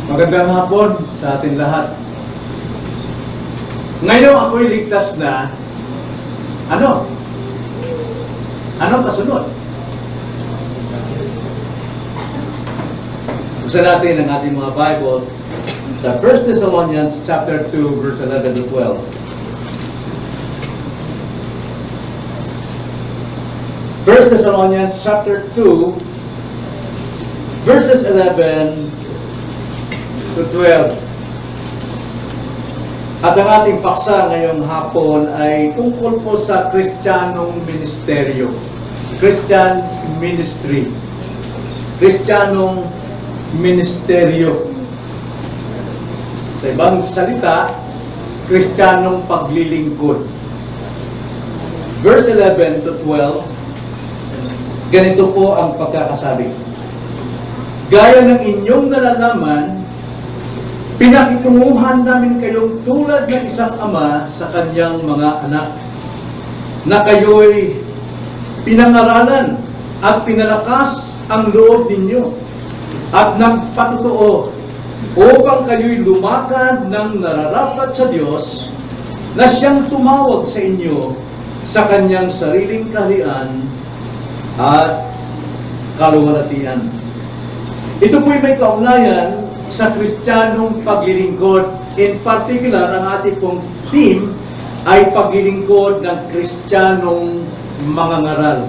Magandang hapon sa atin lahat. Ngayon ako'y ligtas na, Anong kasunod? Buksan natin ang ating mga Bible sa 1 Thessalonians chapter 2, verse 11 to 12. 1 Thessalonians chapter 2, verses 11 to 12. At ang ating paksa ngayong hapon ay tungkol po sa Kristiyanong ministeryo. Christian ministry. Kristiyanong ministeryo. Sa ibang salita, Kristiyanong paglilingkod. Verse 11 to 12, ganito po ang pagkakasabi. Gaya ng inyong nalalaman, pinakitunguhan namin kayong tulad ng isang ama sa kanyang mga anak, na kayo'y pinangaralan at pinalakas ang loob ninyo at nagpatutuo upang kayo'y lumakad ng nararapat sa Diyos na siyang tumawag sa inyo sa kanyang sariling kaharian at kaluwalhatian. Ito po'y may kaugnayan sa Kristiyanong paglilingkod. In particular, ang ating pong theme ay paglilingkod ng Kristiyanong mangangaral.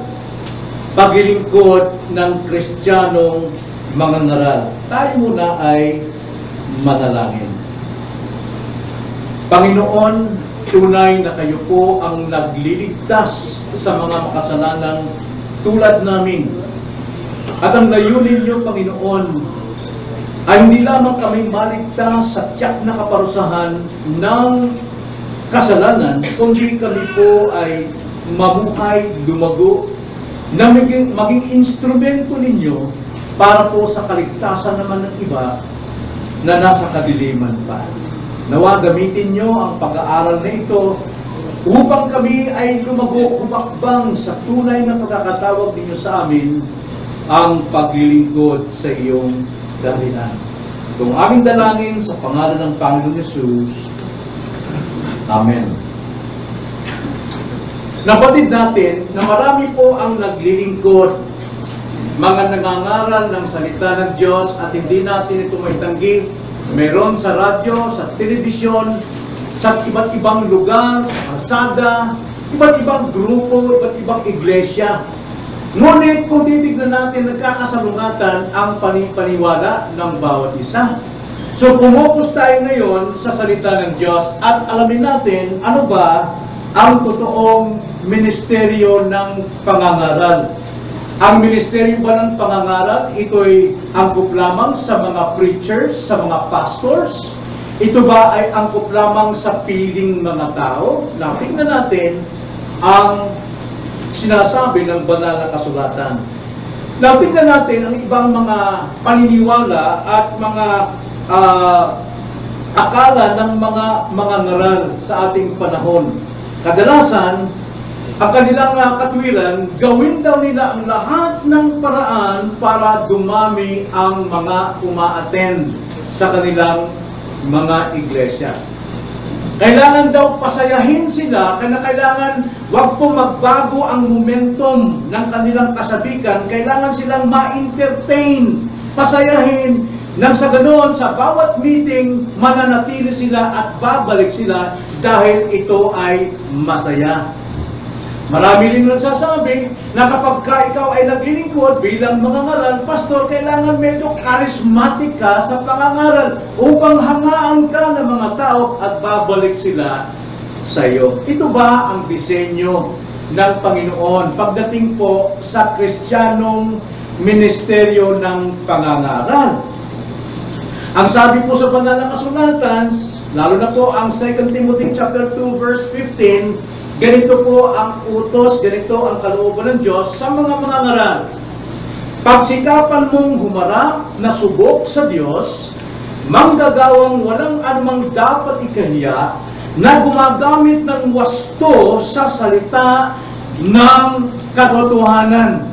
Paglilingkod ng Kristiyanong mangangaral. Tayo muna ay manalangin. Panginoon, tunay na kayo po ang nagliligtas sa mga makasalanang tulad namin. At ang layunin niyo, Panginoon, ay hindi lamang kami maligtas sa tiyak na kaparusahan ng kasalanan, kundi kami po ay mamuhay, lumago, na maging instrumento ninyo para po sa kaligtasan naman ng iba na nasa kadiliman pa. Nawa gamitin nyo ang pag-aaral na ito upang kami ay lumago, humakbang sa tunay na pagkakatawag ninyo sa amin, ang paglilingkod sa iyong kaharian. Itong aming dalangin sa pangalan ng Panginoon Yesus. Amen. Nabatid natin na marami po ang naglilingkod, mga nangangaral ng salita ng Diyos, at hindi natin ito maitanggi. Meron sa radyo, sa telebisyon, sa iba't ibang lugar, sa kalsada, iba't ibang grupo, iba't ibang iglesia. Ngunit kung titignan natin, nagkakasalungatan ang panipaniwala ng bawat isa. So pumukus tayo ngayon sa salita ng Diyos at alamin natin ano ba ang totoong ministeryo ng pangangaral. Ang ministeryo ba ng pangangaral, ito'y angkop lamang sa mga preachers, sa mga pastors? Ito ba ay angkop lamang sa piling mga tao? Tingnan natin ang sinasabi ng banal na kasulatan. Tingnan natin ang ibang mga paniniwala at mga akala ng mga ngaral sa ating panahon. Kadalasan, ang kanilang katwiran, gawin daw nila ang lahat ng paraan para dumami ang mga uma-attend sa kanilang mga iglesia. Kailangan daw pasayahin sila, kailangan wag po magbago ang momentum ng kanilang kasabikan, kailangan silang ma-entertain, pasayahin, nang sa ganoon, sa bawat meeting, mananatili sila at babalik sila dahil ito ay masaya. Marami rin nagsasabi na kapag ikaw ay naglilingkod bilang mangangaral, pastor, kailangan medyo charismatic ka sa pangangaral upang hangaan ka ng mga tao at babalik sila sa iyo. Ito ba ang disenyo ng Panginoon pagdating po sa Kristiyanong ministeryo ng pangangaral? Ang sabi po sa banal na kasulatan, lalo na po ang 2 Timothy chapter 2 verse 15, ganito po ang utos, ganito ang kalooban ng Diyos sa mga mangangaral. Pagsikapan mong humarap na subok sa Diyos, manggagawang walang anumang dapat ikahiya, na gumagamit ng wasto sa salita ng katotohanan.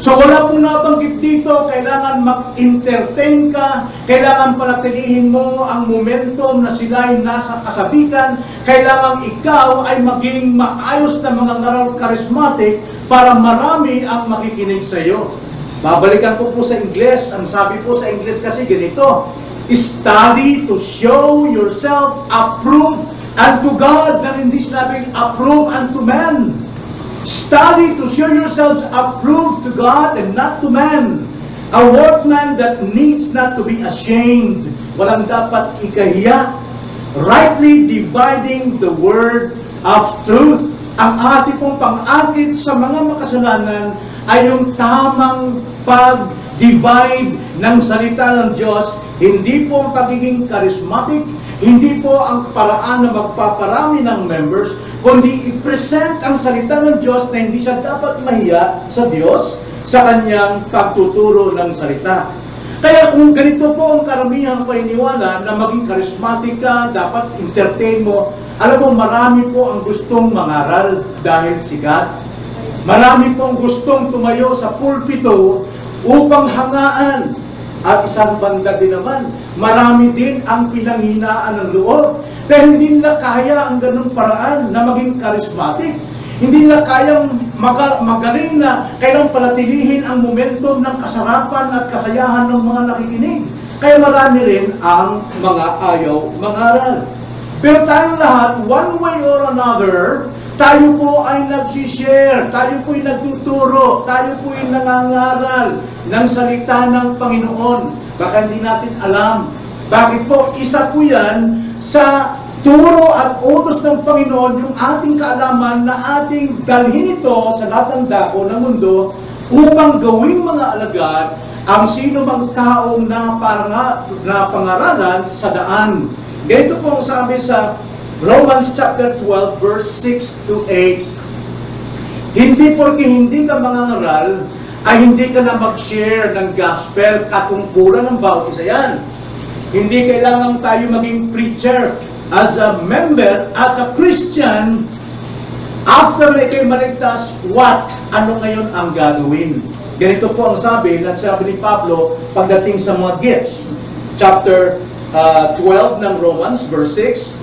So wala pong nabanggit dito, kailangan mag-entertain ka, kailangan panatilihin mo ang momentum na sila'y nasa kasabikan, kailangan ikaw ay maging maayos na mga ngaral charismatic para marami ang makikinig sa iyo. Babalikan ko po sa Ingles, ang sabi po sa Ingles kasi ganito, study to show yourself approved unto God, na hindi sinabing approved unto man. Study to show yourselves approved to God and not to man. A workman that needs not to be ashamed. Walang dapat ikahiya. Rightly dividing the word of truth. Ang ating pong pang-akit sa mga makasalanan ay yung tamang pag-divide ng salita ng Diyos. Hindi po ang pagiging charismatic, hindi po ang paraan na magpaparami ng members, kundi i-present ang salita ng Diyos na hindi siya dapat mahiya sa Diyos sa kanyang pagtuturo ng salita. Kaya kung ganito po ang karamihang paniniwala na maging charismatic ka, dapat entertain mo, alam mo, marami po ang gustong mangaral dahil sikat. Marami po ang gustong tumayo sa pulpito upang hangaan. At isang banda din naman, marami din ang pinanghinaan ng loob. Dahil hindi nila kaya ang ganung paraan na maging charismatic. Hindi nila kayang magaling na kailang palatilihin ang momentum ng kasarapan at kasayahan ng mga nakikinig. Kaya marami rin ang mga ayaw mangaral. Pero tayong lahat, one way or another, tayo po ay nag-share, tayo po ay nagtuturo, tayo po ay nangangaral ng salita ng Panginoon. Baka hindi natin alam. Bakit po? Isa po yan sa turo at utos ng Panginoon, yung ating kaalaman na ating dalhin ito sa lahat ng dako ng mundo upang gawing mga alagad ang sino mang taong napangaralan sa daan. Ganito po ang sabi sa Romans chapter 12 verse 6 to 8. Hindi porke hindi ka mangangaral ay hindi ka na mag-share ng gospel, katungkulan ng bawat isa yan. Hindi kailangan tayo maging preacher. As a member, as a Christian, after na ikay maligtas, what? Ano ngayon ang gagawin? Ganito po ang sabi ni Pablo pagdating sa mga gifts. Chapter 12 ng Romans, verse 6,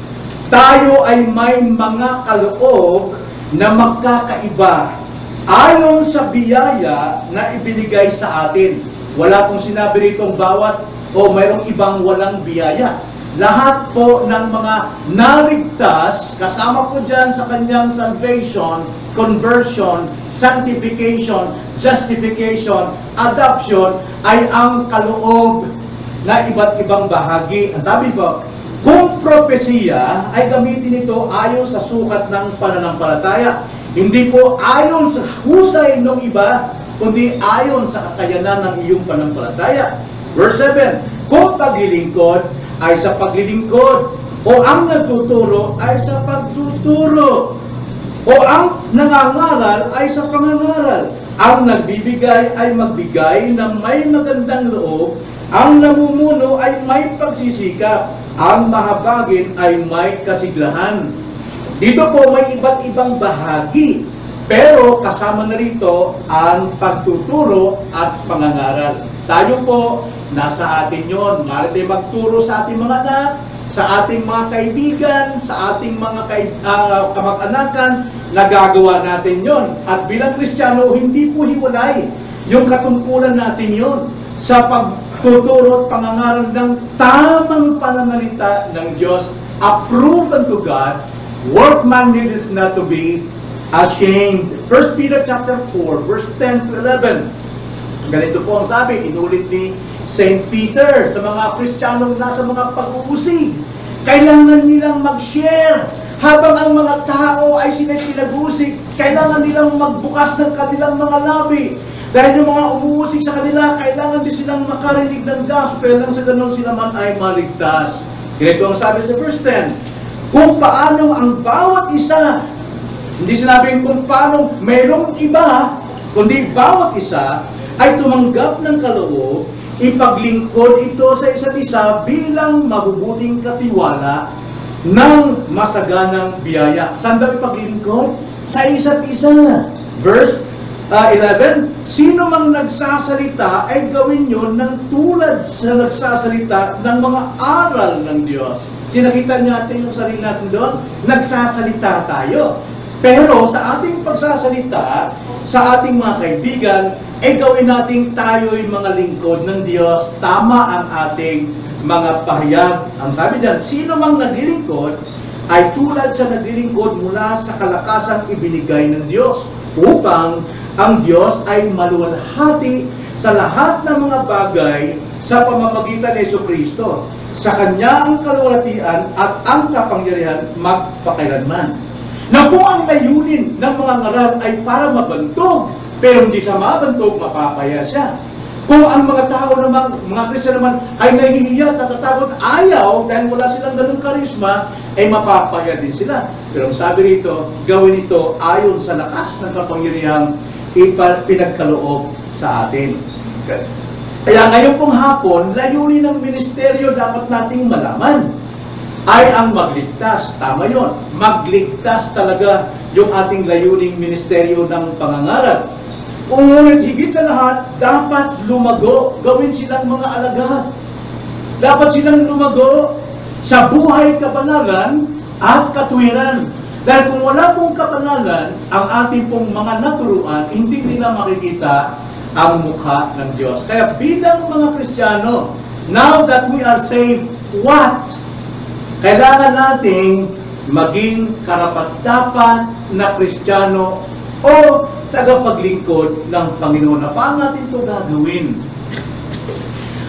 tayo ay may mga kaloob na magkakaiba ayon sa biyaya na ibinigay sa atin. Wala pong sinabi ritong bawat o mayroong ibang walang biyaya. Lahat po ng mga naligtas, kasama po dyan sa kanyang salvation, conversion, sanctification, justification, adoption, ay ang kaloob na iba't ibang bahagi. Ang sabi po, kung propesiya ay gamitin ito ayon sa sukat ng pananampalataya. Hindi po ayon sa husay ng iba, kundi ayon sa kakayanan ng iyong pananampalataya. Verse 7, kung paglilingkod ay sa paglilingkod, o ang nagtuturo ay sa pagtuturo, o ang nangangaral ay sa pangangaral. Ang nagbibigay ay magbigay na may magandang loob, ang namumuno ay may pagsisikap, ang mahabagin ay may kasiglahan. Dito po may iba't ibang bahagi, pero kasama na rito ang pagtuturo at pangangaral. Tayo po, nasa atin yon. Maaari tayo magturo sa ating mga anak, sa ating mga kaibigan, sa ating mga kamag-anakan, nagagawa natin yon. At bilang Kristiyano, hindi po hiwalay yung katungkulan natin yon sa pagtuturo at pangangaral ng tamang pananalita ng Diyos, approved unto God, workman needeth not to be ashamed. 1 Peter chapter 4, verse 10 to 11. Ganito po ang sabi, inulit ni St. Peter sa mga Kristiyanong nasa mga pag-uusig. Kailangan nilang mag-share. Habang ang mga tao ay sila'y pinag-uusig, kailangan nilang magbukas ng kanilang mga labi. Dahil yung mga umuusig sa kanila, kailangan din silang makarinig ng gospel nang sa ganun sila man ay maligtas. Ganito ang sabi sa verse 10, kung paano ang bawat isa, hindi sinabing kung paano mayroong iba, kundi bawat isa ay tumanggap ng kaloob, ipaglingkod ito sa isa't isa bilang mabubuting katiwala ng masaganang biyaya. Saan daw ipaglingkod? Sa isa't isa. Verse 11, sino mang nagsasalita ay gawin nyo ng tulad sa nagsasalita ng mga aral ng Diyos. Sinakita natin yung sarili natin doon, nagsasalita tayo. Pero sa ating pagsasalita, sa ating mga kaibigan, ay gawin natin tayo'y mga lingkod ng Diyos. Tama ang ating mga pahayag. Ang sabi diyan, sino mang naglilingkod ay tulad sa naglilingkod mula sa kalakasang ibinigay ng Diyos, upang ang Diyos ay maluwalhati sa lahat ng mga bagay sa pamamagitan ni Jesucristo. Sa Kanya ang kaluwalhatian at ang kapangyarihan magpakailanman. Na kung ang layunin ng mga ngaral ay para mabantog, pero hindi siya mabantog, mapapaya siya. Kung ang mga tao naman, mga Kristiyan naman, ay nahihiya, natatakot, ayaw, dahil wala silang ganung karisma, ay mapapaya din sila. Pero sabi rito, gawin ito ayon sa lakas ng kapangyarihang pinagkaloob sa atin. Kaya ngayon pong hapon, layunin ng ministeryo dapat nating malaman ay ang magligtas. Tama yon. Magligtas talaga yung ating layuning ministeryo ng pangangaral. Ngunit higit sa lahat, dapat lumago. Gawin silang mga alagad. Dapat silang lumago sa buhay kabanalan at katuwiran. Dahil kung wala pong kabanalan, ang ating pong mga naturuan, hindi nila makikita ang mukha ng Diyos. Kaya bilang mga Kristiyano, now that we are saved, what? Kailangan nating maging karapat-dapat na Kristiyano o tagapaglingkod ng Panginoon. Na paano natin ito gagawin?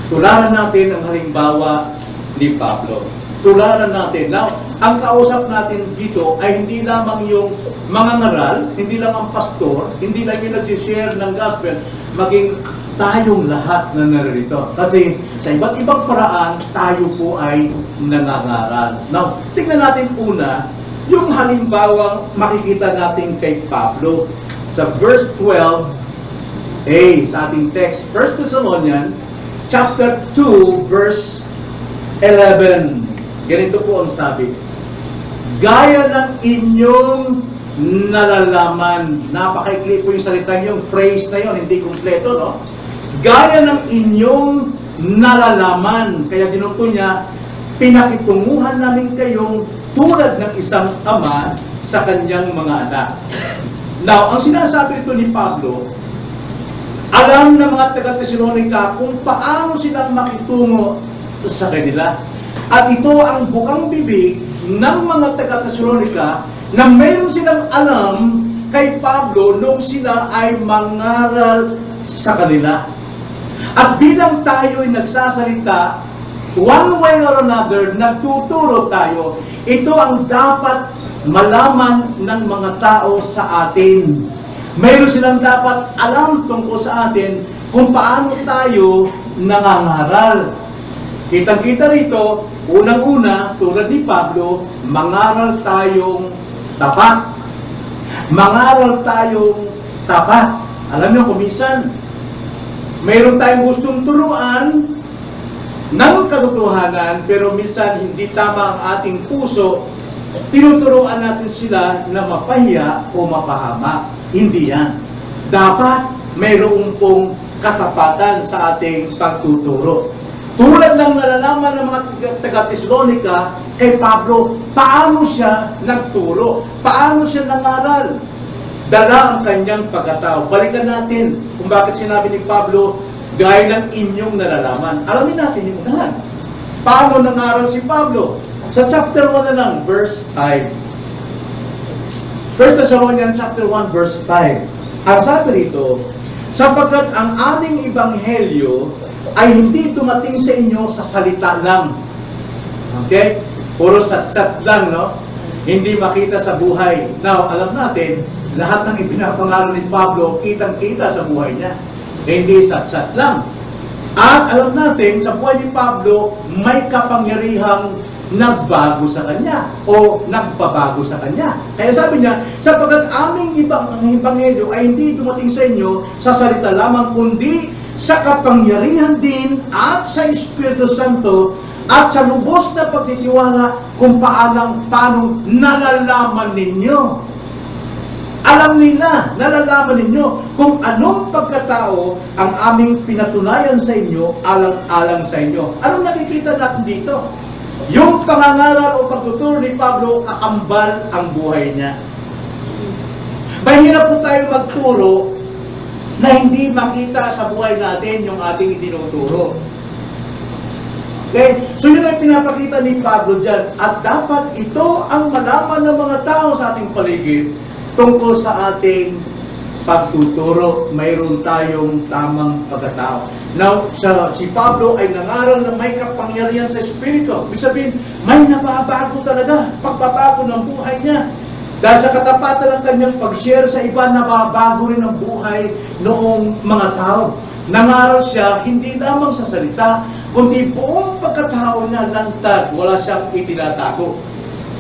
Tularan natin ang halimbawa ni Pablo. Tularan natin. Now, ang kausap natin dito ay hindi lamang yung mga ngaral, hindi lang ang pastor, hindi lang yung nag-share ng gospel, maging tayong lahat na narito. Kasi sa iba't ibang paraan, tayo po ay nangangaral. Now, tingnan natin una, yung halimbawang makikita natin kay Pablo sa verse 12a sa ating text, 1 Thessalonians chapter 2 verse 11. Ganito po ang sabi, gaya ng inyong nalalaman. Napakaikli po yung salita, yung phrase na yun, hindi kumpleto, no? Gaya ng inyong nalalaman. Kaya dinukto niya, pinakitunguhan namin kayong tulad ng isang ama sa kanyang mga anak. Now, ang sinasabi ito ni Pablo, alam ng mga taga-Tesalonica kung paano silang makitungo sa kanila. At ito ang bukang bibig ng mga taga-Tesalonica na mayroon silang alam kay Pablo nung sila ay mangaral sa kanila. At bilang tayo ay nagsasalita, one way or another, nagtuturo tayo, ito ang dapat malaman ng mga tao sa atin. Mayroon silang dapat alam tungkol sa atin kung paano tayo nangangaral. Kitang-kita rito, unang-una, tulad ni Pablo, mangaral tayong tapat. Mangaral tayong tapat. Alam niyo, kumisan, mayroon tayong gustong turuan ng katotohanan, pero minsan hindi tama ang ating puso, tinuturuan natin sila na mapahiya o mapahamak. Hindi yan. Dapat mayroon pong katapatan sa ating pagtuturo. Tulad ng nalalaman ng mga taga-Tesalonica kay Pablo, paano siya nagturo? Paano siya nangaral? Dala ang kanyang pagkatao. Balikan natin kung bakit sinabi ni Pablo, gaya ng inyong nalalaman. Alamin natin yung unahan. Paano nangaral si Pablo? Sa chapter 1 na lang, verse 5. 1 Thessalonians chapter 1, verse 5. Ang sabi rito, sapagkat ang aming ebanghelyo ay hindi dumating sa inyo sa salita lang. Okay? Puro satsat lang, no? Hindi makita sa buhay. Now, alam natin, lahat ng ipinapangaral ni Pablo, kitang-kita sa buhay niya. Hindi satsat lang. At alam natin, sa buhay ni Pablo, may kapangyarihang nagbago sa kanya o nagpabago sa kanya. Kaya sabi niya, sapagkat aming ebanghelyo ay hindi dumating sa inyo sa salita lamang, kundi sa kapangyarihan din at sa Espiritu Santo at sa lubos na pagtitiwala kung paanong nalalaman ninyo. Alam nila, nalalaman ninyo kung anong pagkatao ang aming pinatunayan sa inyo, alang-alang sa inyo. Anong nakikita natin dito? Yung pangangaral o pagtuturo ni Pablo, kakambal ang buhay niya. Mahirap po tayo magturo na hindi makita sa buhay natin yung ating itinuturo. Okay? So yun ay pinapakita ni Pablo dyan. At dapat ito ang malaman ng mga tao sa ating paligid tungkol sa ating pagtuturo. Mayroon tayong tamang pagkatao. Now, si Pablo ay nangaral na may kapangyarihan sa Espiritu. Ibig sabihin, may nababago talaga. Pagbabago ng buhay niya. Dahil sa katapatan ng kanyang pag-share sa iba, nababago rin ang buhay noong mga tao. Nangaral siya, hindi lamang sa salita, kundi buong pagkatao niya lantad, wala siyang itinatago.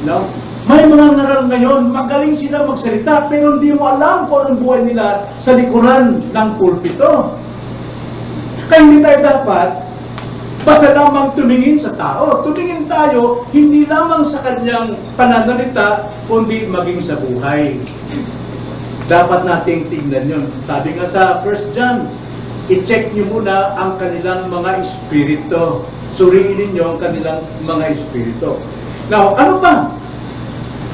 No? May mga ngaral ngayon, magaling sila magsalita, pero hindi mo alam kung anong buhay nila sa likuran ng pulpito. Kaya hindi tayo dapat basta lamang tumingin sa tao. Tumingin tayo, hindi lamang sa kanyang pananalita, kundi maging sa buhay. Dapat nating tingnan yun. Sabi nga sa 1 John, i-check nyo muna ang kanilang mga espiritu. Suriin ninyo ang kanilang mga espiritu. Now, ano pa?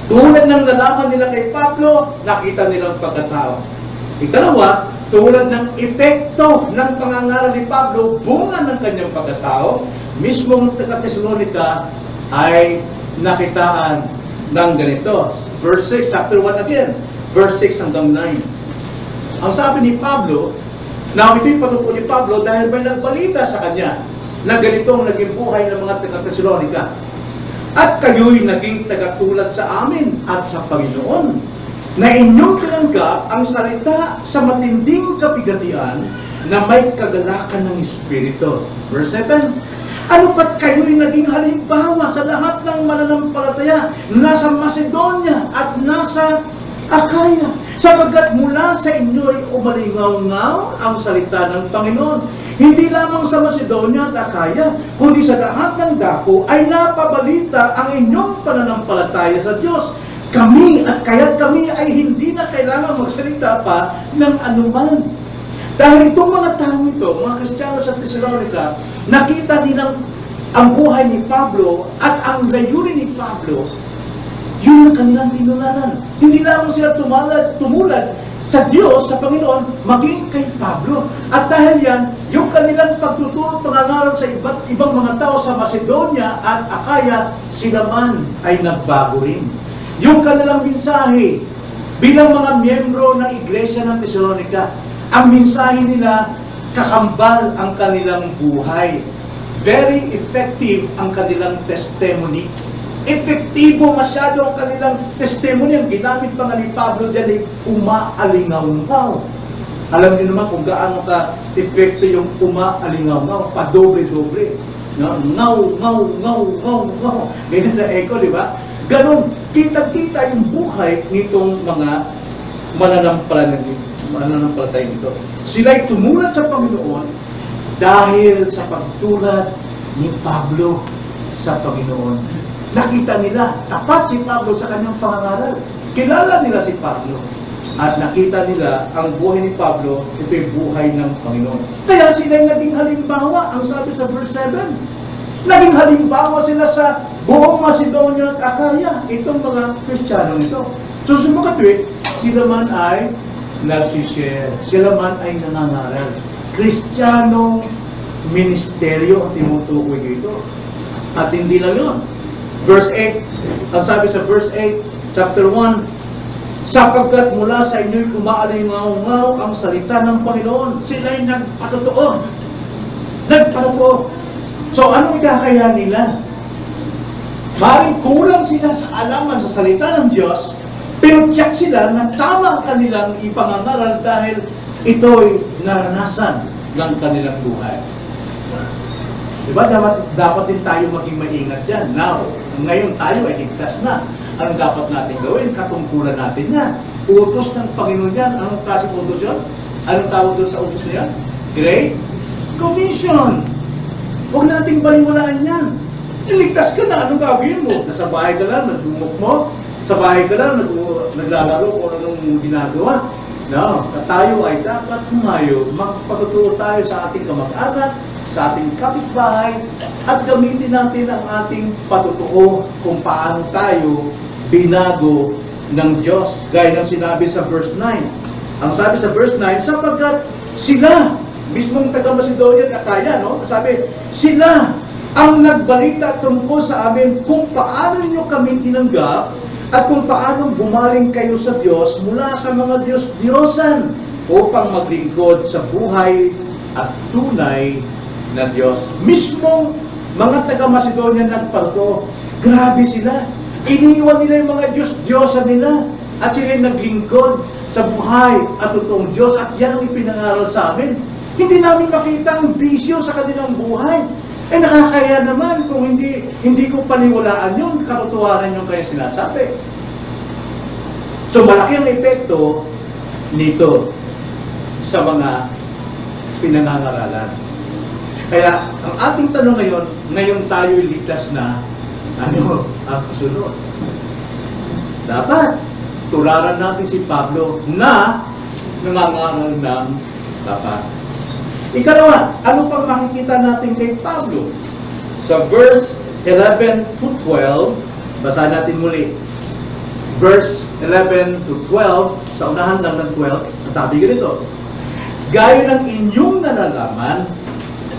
Tulad ng nalaman nila kay Pablo, nakita nilang pagkatao. Ikalawa, tulad ng epekto ng pangangaral ni Pablo, bunga ng kanyang pagkatao, mismong taga-Thessalonica ay nakitaan ng ganito. Verse 6, chapter 1 again, verse 6 hanggang 9. Ang sabi ni Pablo, na ito'y patungkol ni Pablo dahil may nagbalita sa kanya na ganito ang naging buhay ng mga taga-Thessalonica. At kayo'y naging tagatulad sa amin at sa Panginoon, na inyong tinanggap ang salita sa matinding kabigatian na may kagalakan ng Espiritu. Verse 7, ano pat kayo'y naging halimbawa sa lahat ng mananampalataya nasa Macedonia at nasa Akaya, sapagkat mula sa inyo'y umalingaw-ngaw ang salita ng Panginoon. Hindi lamang sa Macedonia at Akaya, kundi sa lahat ng dako ay napabalita ang inyong pananampalataya sa Diyos. Kami at kaya't kami ay hindi na kailangan magsalita pa ng anuman. Dahil itong mga tao ito, mga Kristiyano sa Thessalonica, nakita nilang ang buhay ni Pablo at ang layunin ni Pablo, yun ang kanilang tinularan. Hindi lamang sila tumulad sa Diyos, sa Panginoon, maging kay Pablo. At dahil yan, yung kanilang pagtuturo, pangangaral sa iba't ibang mga tao sa Macedonia at Akaya, sila man ay nagbago rin. Yung kanilang mensahe, bilang mga miyembro ng Iglesia ng Thessalonica, ang mensahe nila, kakambal ang kanilang buhay. Very effective ang kanilang testimony. Epektibo masyado ang kanilang testimony. Ang ginamit pa nga ni Pablo dyan ay umaalingaw-ngaw. Alam niyo naman kung gaano ka-epekto yung umaalingaw-ngaw. Padobre-dobre. Ngaw. Ganyan sa echo, di ba? Ganon, kita-kita yung buhay nitong mga mananampalatay nito. Sila'y tumulad sa Panginoon dahil sa pagtulad ni Pablo sa Panginoon. Nakita nila, tapat si Pablo sa kanyang pangangaral. Kilala nila si Pablo. At nakita nila ang buhay ni Pablo, ito yung buhay ng Panginoon. Kaya sila'y naging halimbawa, ang sabi sa verse 7. Naging halimbawa sila sa buong Macedonia at Akaya, itong mga Kristiyano nito. So sumakatwit, sila man ay nag-share, sila man ay nangangaral. Kristiyanong ministeryo ang tinutukoy dito. At hindi lang yun. Verse 8, ang sabi sa verse 8, chapter 1, sapagkat mula sa inyo'y umaalingaw-ngaw ang salita ng Panginoon, sila'y nagpatotoo. So, anong ikakaya nila? Maring kulang sila sa alaman sa salita ng Diyos, pero tiyak sila na tama ang kanilang ipangangaral dahil ito'y naranasan ng kanilang buhay. Diba? Dapat din tayo maging maingat dyan. Now, ngayon tayo ay ligtas na. Anong dapat natin gawin? Katungkulan natin yan. Utos ng Panginoon yan. Anong klaseng utos yan? Anong tawag doon sa utos na yan? Great Commission. Huwag nating baliwalaan yan. Iligtas ka na. Anong gagawin mo? Nasa bahay ka lang, nagdumok mo. sa bahay ka lang, naglalaro kung anong ginagawa. No, tayo ay dapat humayo, magpatutuo tayo sa ating kamag-anak, sa ating kapitbahay, at gamitin natin ang ating patutuo kung paano tayo binago ng Diyos. Gaya ng sinabi sa verse 9. Ang sabi sa verse 9, sapagkat sila, mismong taga-Macedonia at Akaya, no? Sabi, sila ang nagbalita tungkol sa amin kung paano nyo kami tinanggap at kung paano bumaling kayo sa Diyos mula sa mga Diyos-Diyosan upang maglingkod sa buhay at tunay na Diyos. Mismong mga taga-Macedonia nagparto, grabe sila. Iniwan nila yung mga Diyos-Diyosan nila at sila naglingkod sa buhay at totoong Diyos at yan ang ipinangaral sa amin. Hindi namin makita ang bisyo sa kanilang buhay. Nakakaya naman kung hindi ko paniwalaan yung katotohanan yung kaya sinasabi. So malaki ang epekto nito sa mga pinangangaralan. Kaya ang ating tanong ngayon tayo ligtas na, ano ang kasunod? Dapat tularan natin si Pablo na nangangaral ng dapat. Ikalawa, ano pang makikita natin kay Pablo? Sa verse 11 to 12, basahin natin muli. Verse 11 to 12, sa unahan lang ng 12, ang sabi ganito, gaya ng inyong nalalaman,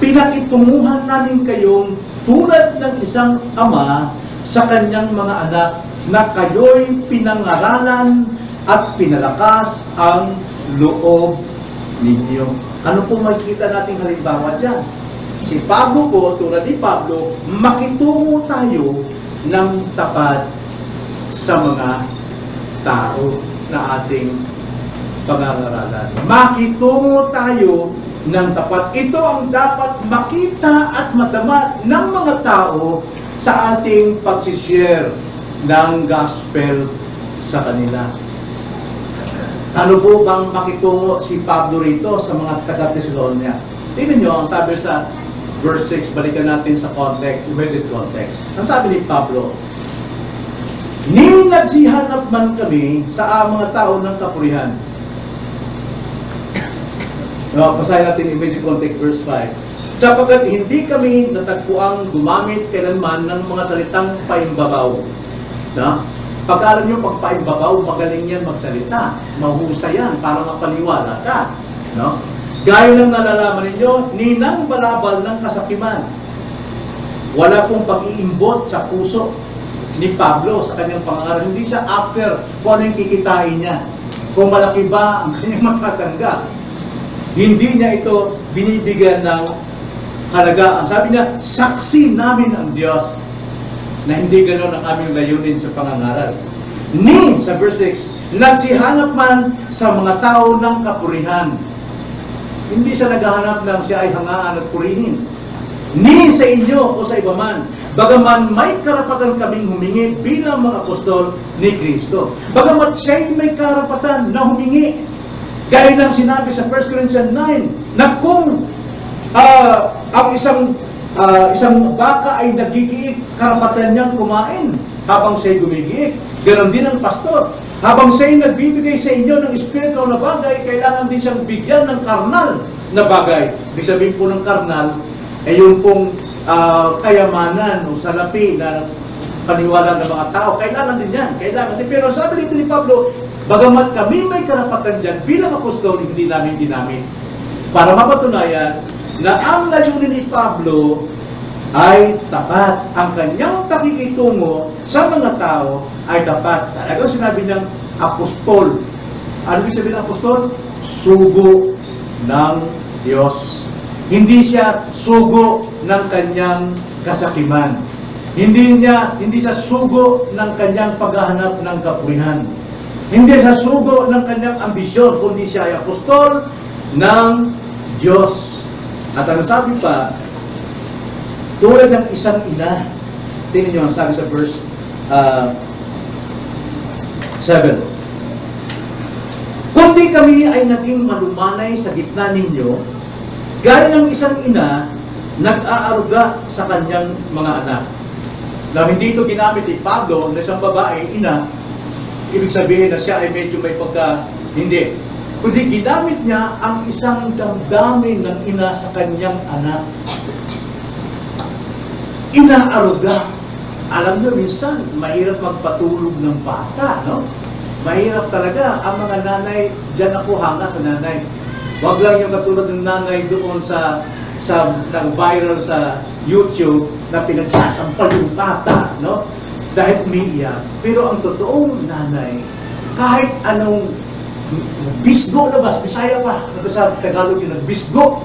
pinakitunguhan namin kayong tulad ng isang ama sa kanyang mga anak na kayo'y pinangaralan at pinalakas ang loob ninyo. Ano po makikita nating halimbawa dyan? Si Pablo po, tulad ni Pablo, makitungo tayo ng tapat sa mga tao na ating pangangaralan. Makitungo tayo ng tapat. Ito ang dapat makita at madamat ng mga tao sa ating pagsishare ng gospel sa kanila. Ano po bang makitungo si Pablo rito sa mga taga-Thessalonia? Tingnan nyo, ang sabi sa verse 6, balikan natin sa context, immediate context. Ang sabi ni Pablo, ni nagsihanap man kami sa mga tao ng kapurihan. Basahin natin immediate context, verse 5. Sapagkat hindi kami natagpuang gumamit kailanman ng mga salitang paimbabaw. No? Pag-alam nyo, pagpaimbabaw, magaling yan magsalita. Mahusay yan para mapaniwala ka. No? Gaya ng nalalaman ninyo, ninang balabal ng kasakiman. Wala pong pag-iimbot sa puso ni Pablo sa kanyang pangangaral. Hindi siya after kung ano yung kikitain niya. Kung malaki ba ang kanyang matatanggap. Hindi niya ito binibigyan ng halaga. Ang sabi niya, saksi namin ang Diyos na hindi ganoon ang aming layunin sa pangangaral. Ni, sa verse 6, nagsihanap man sa mga tao ng kapurihan. Hindi siya naghahanap ng siya ay hangaan at purihin. Ni sa inyo o sa iba man, bagaman may karapatan kaming humingi bilang mga apostol ni Kristo. Bagamat siya'y may karapatan na humingi. Gaya ng sinabi sa 1 Corinthians 9, na kung ang isang baka ay nagigiik, karapatan niyang kumain habang siya'y gumigiik. Ganon din ang pastor. Habang siya'y nagbibigay sa inyo ng espiritual na bagay, kailangan din siyang bigyan ng karnal na bagay. Ibig sabihin po ng karnal, ay yung pong kayamanan o salapi na paniwala ng mga tao. Kailangan din yan. Kailangan din. Pero sabi dito ni Pablo, bagamat kami may karapatan dyan, bilang apostol, hindi namin ginamit. Para mapatunayan na ang layunin ni Pablo ay tapat. Ang kanyang pakikitungo sa mga tao ay tapat. Talagang sinabi niyang apostol. Ano ibig sabihin ng apostol? Sugo ng Diyos. Hindi siya sugo ng kanyang kasakiman. Hindi siya sugo ng kanyang paghahanap ng kapurihan. Hindi siya sugo ng kanyang ambisyon, kundi siya ay apostol ng Diyos. At ang sabi pa, tulad ng isang ina, tingnan nyo ang sabi sa verse 7. Kundi kami ay naging malumanay sa gitna ninyo, gaya ng isang ina, nag-aaruga sa kanyang mga anak. Now, hindi ito ginamit ni Pablo na isang babae, ina, ibig sabihin na siya ay medyo may hindi. Kundi ginamit niya ang isang damdamin ng ina sa kanyang anak. Inaaruga. Alam niyo, minsan, mahirap magpatulog ng bata, no? Mahirap talaga. Ang mga nanay, dyan ako hanga sa nanay. Huwag lang yung katulad ng nanay doon sa nag-viral sa YouTube na pinagsasampal yung bata, no? Dahil umiiyak. Pero ang totoong nanay, kahit anong nagbisgo na ba? Bisaya pa. Sa Tagalog yung nagbisgo.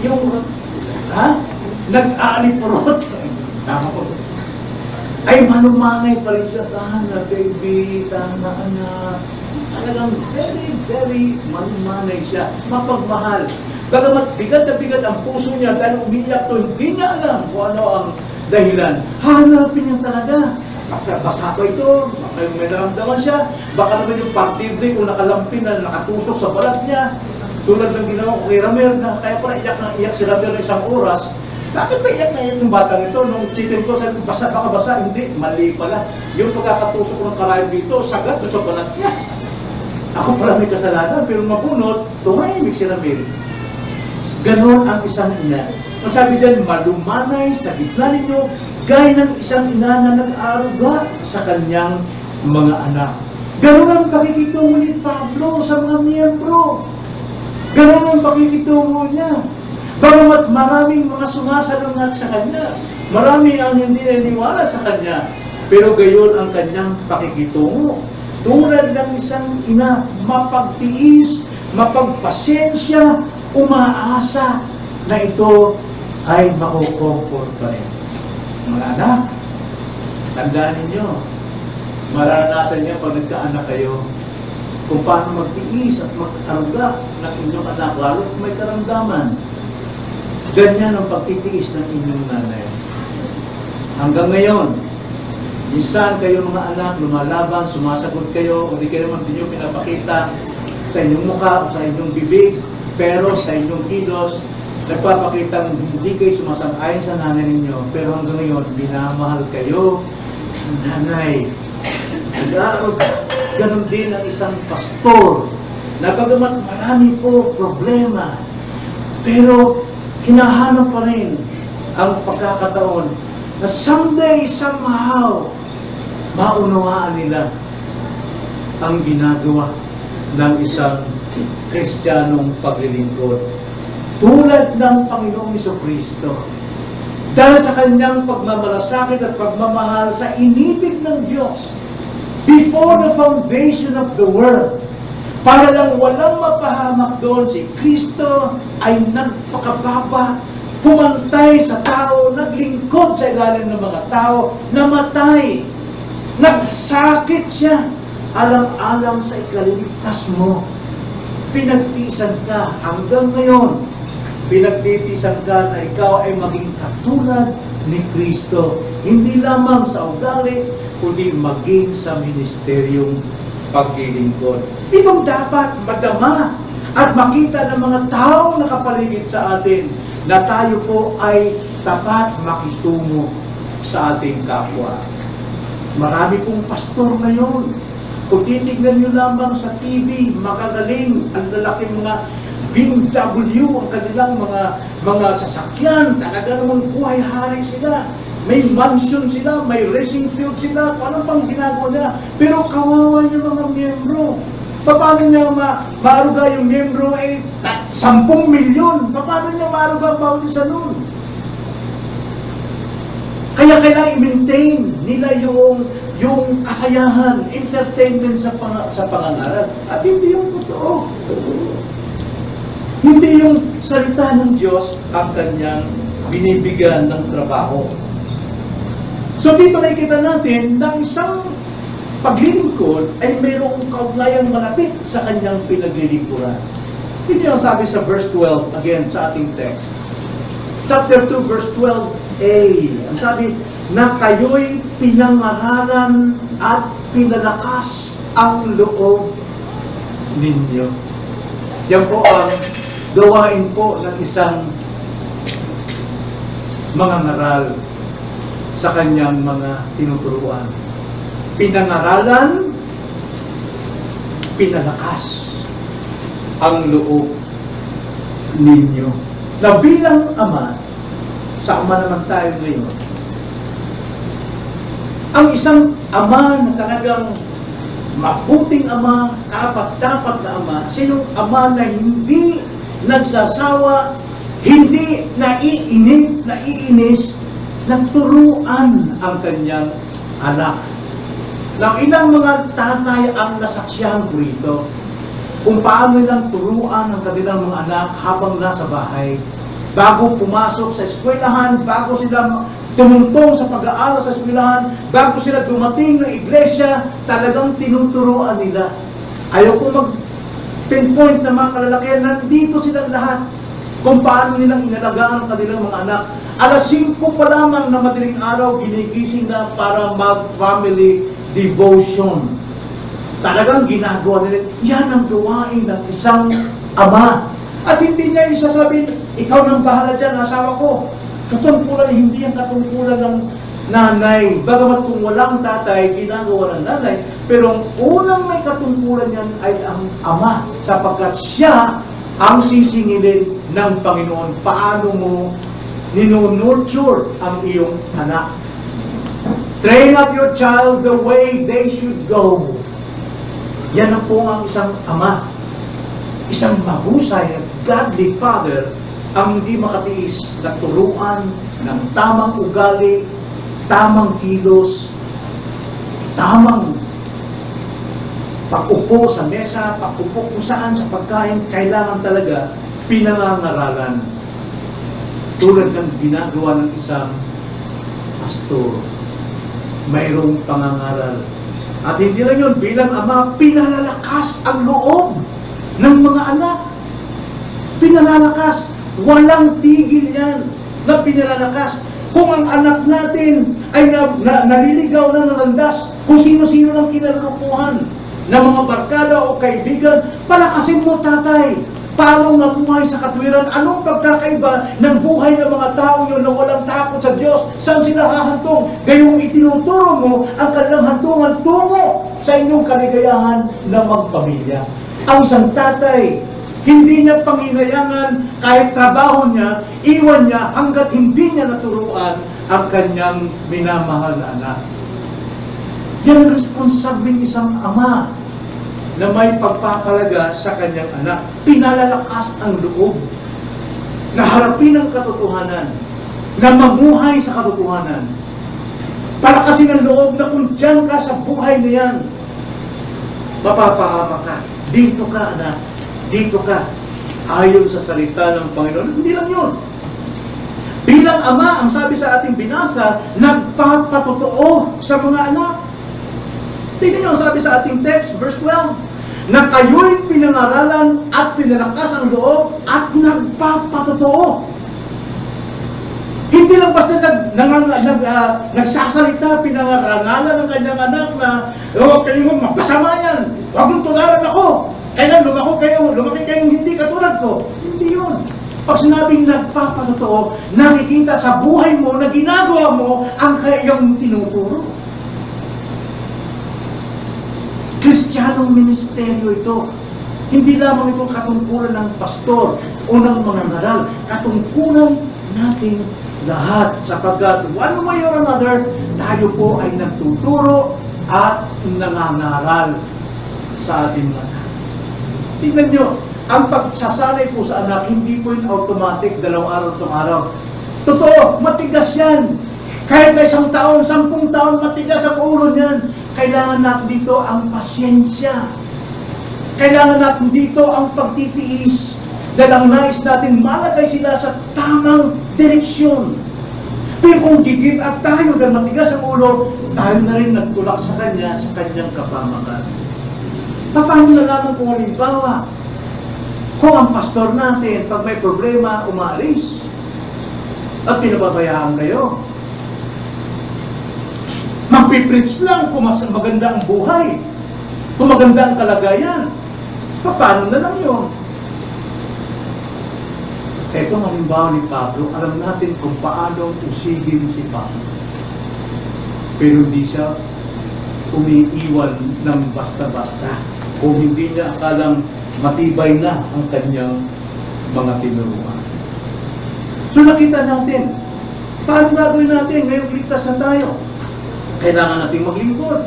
Yung, nag-aalipurot. Tama ko. Ay, manumanay pa rin siya. Tama, baby. Tama, anak. Talagang very, very manumanay siya. Mapagmahal. Bagamat bigat na bigat ang puso niya dahil umiiyak to, hindi niya alam kung ano ang dahilan. Hanapin niya talaga. Basa pa ito, may naramdaman siya. Baka naman yung partibli kung nakalampin na nakatusok sa balat niya. Tulad ng ginawa ko kay Ramer na kaya pala iyak na iyak si Ramer ng isang oras. Bakit pa iyak na iyak yung batang ito? Nung chicken ko, sabi ko, basa, baka basa. Hindi, mali pala. Yung pagkakatusok ko ng karayom dito, sagat sa balat niya. Ako pala may kasalanan, pero mabunot, tumahimik si Ramer. Ganon ang isang ina. Ang sabi dyan, malumanay sa gitna ninyo, gaya ng isang ina na nag-aaruga sa kanyang mga anak. Ganon ang pakikitungo ni Pablo sa mga miyembro. Ganon ang pakikitungo niya. Bagamat maraming mga sumasalungat sa kanya, marami ang hindi naniwala sa kanya, pero gayon ang kanyang pakikitungo. Tulad ng isang ina, mapagtiis, mapagpasensya, umaasa na ito ay mako-comfort pa rin. Mga anak, tandaan ninyo, maranasan niyo pag nagkaanak kayo, kung paano magtiis at mag-aruga ng inyong anak, lalo kung may karamdaman. Ganyan ang pagtitiis ng inyong nanay. Hanggang ngayon, minsan kayo mga anak, lumalaban, sumasagot kayo, o di kayo naman din yung pinapakita sa inyong mukha o sa inyong bibig, pero sa inyong kilos, nagpapakita hindi kayo sumasang-ayon sa nanay ninyo, pero hanggang ngayon, binamahal kayo ng nanay. Ganon din ang isang pastor, na bagamat marami po problema, pero hinahanap pa rin ang pagkakataon na someday, somehow, maunawaan nila ang ginagawa ng isang Kristiyanong paglilingkod. Tulad ng Panginoong Jesucristo. Dahil sa kanyang pagmamalasakit at pagmamahal sa inibig ng Diyos before the foundation of the world, para lang walang mapahamak doon, si Kristo ay nagpakababa, pumantay sa tao, naglingkod sa ilalim ng mga tao, namatay, nagsakit siya, alang-alang sa ikaliligtas mo. Pinagtiisan ka hanggang ngayon, pinagtitiisan ka na ikaw ay maging katulad ni Kristo, hindi lamang sa ugali, kundi maging sa ministeryong paglilingkod. Itong dapat madama at makita ng mga taong nakapaligid sa atin na tayo po ay tapat makitungo sa ating kapwa. Marami pong pastor ngayon. Kung titignan nyo lamang sa TV, magagaling, ang lalaking mga BMW, ang kanilang mga sasakyan, talaga naman buhay hari sila. May mansion sila, may racing field sila, ano pang ginagawa nila. Pero kawawa yung mga miyembro. Paano niya maaruga yung miyembro? 10 milyon. Paano niya maaruga bawat isa nun? Kaya kailangan i-maintain nila yung kasayahan, entertainment sa pangangaral. At hindi yung totoo. Hindi yung salita ng Diyos ang kanyang binibigyan ng trabaho. So dito nakikita natin na isang paglilingkod ay mayroong kaugnayang malapit sa kanyang pinaglilingkuran. Ito yung sabi sa verse 12, again sa ating text. Chapter 2, verse 12a. Ang sabi, na kayo'y pinangaralan at pinalakas ang loob ninyo. Yan po ang gawain po ng isang mga ngaral sa kanyang mga tinuturuan. pinangaralan, pinalakas ang loob ninyo. Na bilang ama, sa ama naman tayo ngayon, ang isang ama na talagang mabuting ama, karapat-dapat na ama, siya yung ama na hindi nagsasawa, hindi naiinis, nagturuan ang kanyang anak. Ng ilang mga tatay ang nasaksihan ko rito kung paano nilang turuan ang kanilang mga anak habang nasa bahay. Bago pumasok sa eskwelahan, bago sila tumuntong sa pag-aaral sa eskwelahan, bago sila dumating ng iglesia, talagang tinuturuan nila. Ayaw ko mag-pinpoint na mga kalalakihan, nandito silang lahat kung paano nilang inalagaan ang kanilang mga anak. Alas 5 pa lamang na madaling araw, ginigising na para mag-family devotion. Talagang ginagawa nila. Yan ang gawain ng isang ama. At hindi niya isasabihin, ikaw nang bahala dyan, asawa ko. Katungkulan, hindi ang katungkulan ng nanay. Bagamat kung walang tatay, ginagawa ng nanay. Pero ang unang may katungkulan yan ay ang ama. Sapagkat siya ang sisingilin ng Panginoon. Paano mo ninonurture ang iyong anak? Train up your child the way they should go. Yan ang po ang isang ama. Isang mahusay at godly father ang hindi makatiis na turuan ng tamang ugali, tamang kilos, tamang pag-upo sa mesa, pag-upo kung saan sa pagkain, kailangan talaga pinangangaralan. Tulad ng ginagawa ng isang pastor, mayroong pangangaral. At hindi lang yun, bilang ama, pinalalakas ang loob ng mga anak. Pinalalakas. Walang tigil yan na pinalalakas. Kung ang anak natin ay naliligaw na nalandas, kung sino-sino lang kinalulukuhan ng mga barkada o kaibigan, palakasin mo, tatay. Paano mabuhay sa katwiran? Anong pagkakaiba ng buhay ng mga tao yun na walang takot sa Diyos? Saan sila hahantong? Gayong itinuturo mo ang kanilang hantungan tungo sa inyong kaligayahan na magpamilya. Ang isang tatay, hindi niya panginayangan kahit trabaho niya, iwan niya hanggat hindi niya naturuan ang kanyang minamahal na anak. Yan ang responsabling isang ama na may pagpapalaga sa kanyang anak. Pinalalakas ang loob na harapin ang katotohanan, na mamuhay sa katotohanan. Palakasin ang loob na kung dyan ka sa buhay na yan, mapapahama ka. Dito ka, anak. Dito ka. Ayon sa salita ng Panginoon. Hindi lang yun. Bilang ama, ang sabi sa ating binasa, nagpapatotoo sa mga anak. Tingnan niyo ang sabi sa ating text, verse 12, na kayo'y pinangaralan at pinalakas ang loob at nagpapatotoo. Hindi lang basta nagsasalita, pinangarangalan ng kanyang anak na, kayo mo, mapasama yan. Huwag mong tularan ako. Kailan lumaki kayong hindi katulad ko. Hindi yun. Pag sinabing nagpapatotoo, nakikita sa buhay mo na ginagawa mo ang kayang tinuturo. Kristiyanong ministeryo ito. Hindi lamang ito katungkulan ng pastor o ng mga ngaral. Katungkulan natin lahat. Sapagkat one way or another, tayo po ay nagtuturo at nangangaral sa ating mga. Tingnan nyo, ang pagsasanay po sa anak, hindi po yung automatic, 2 araw itong araw. Totoo, matigas yan. Kahit na 1 taon, 10 taon, matigas ang ulo niyan. Kailangan natin dito ang pasyensya. Kailangan natin dito ang pagtitiis. Dahil ang nais natin, malagay sila sa tamang direksyon. Pero kung give up tayo dahil matigas ang ulo, tayo na rin nagtulak sa kanya, sa kanyang kapamakan. Paano na lamang kung halimbawa, kung ang pastor natin, pag may problema, umaalis at pinababayaan kayo. Magpipreach lang kung mas maganda ang buhay, kung maganda ang kalagayan. Paano na lang yun? Ito ang halimbawa ni Pablo, alam natin kung paano usigin si Pablo. Pero hindi siya umiiwan ng basta-basta kung hindi niya akalang matibay na ang kanyang mga tinuruan. So nakita natin, paano gagawin natin ngayong ligtas na tayo? Kailangan natin maglingkod.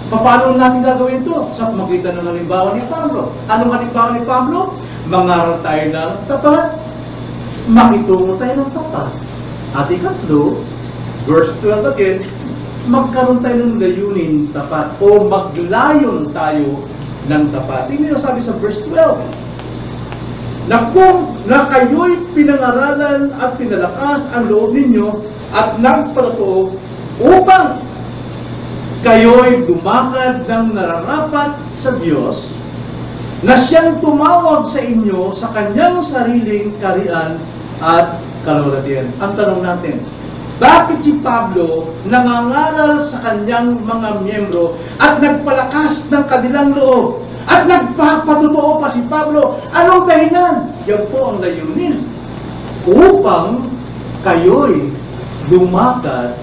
Paano natin gagawin ito? Sa pamagitan ng halimbawa ni Pablo. Anong halimbawa ni Pablo? Mangaral tayo ng tapat. Makitungo tayo ng tapat. At ikatlo, verse 12 again, magkaroon tayo ng layunin tapat o maglayon tayo ng tapat. Tingnan niyo sabi sa verse 12, na kung na kayo'y pinangaralan at pinalakas ang loob ninyo at nagpatotoo upang kayo'y lumakad ng nararapat sa Diyos na siyang tumawag sa inyo sa kanyang sariling karian at kalwalhatian. Ang tanong natin, bakit si Pablo nangangaral sa kanyang mga miyembro at nagpalakas ng kanilang loob at nagpapatotoo pa si Pablo? Anong dahilan? Yan po ang layunin. Upang kayo'y lumakad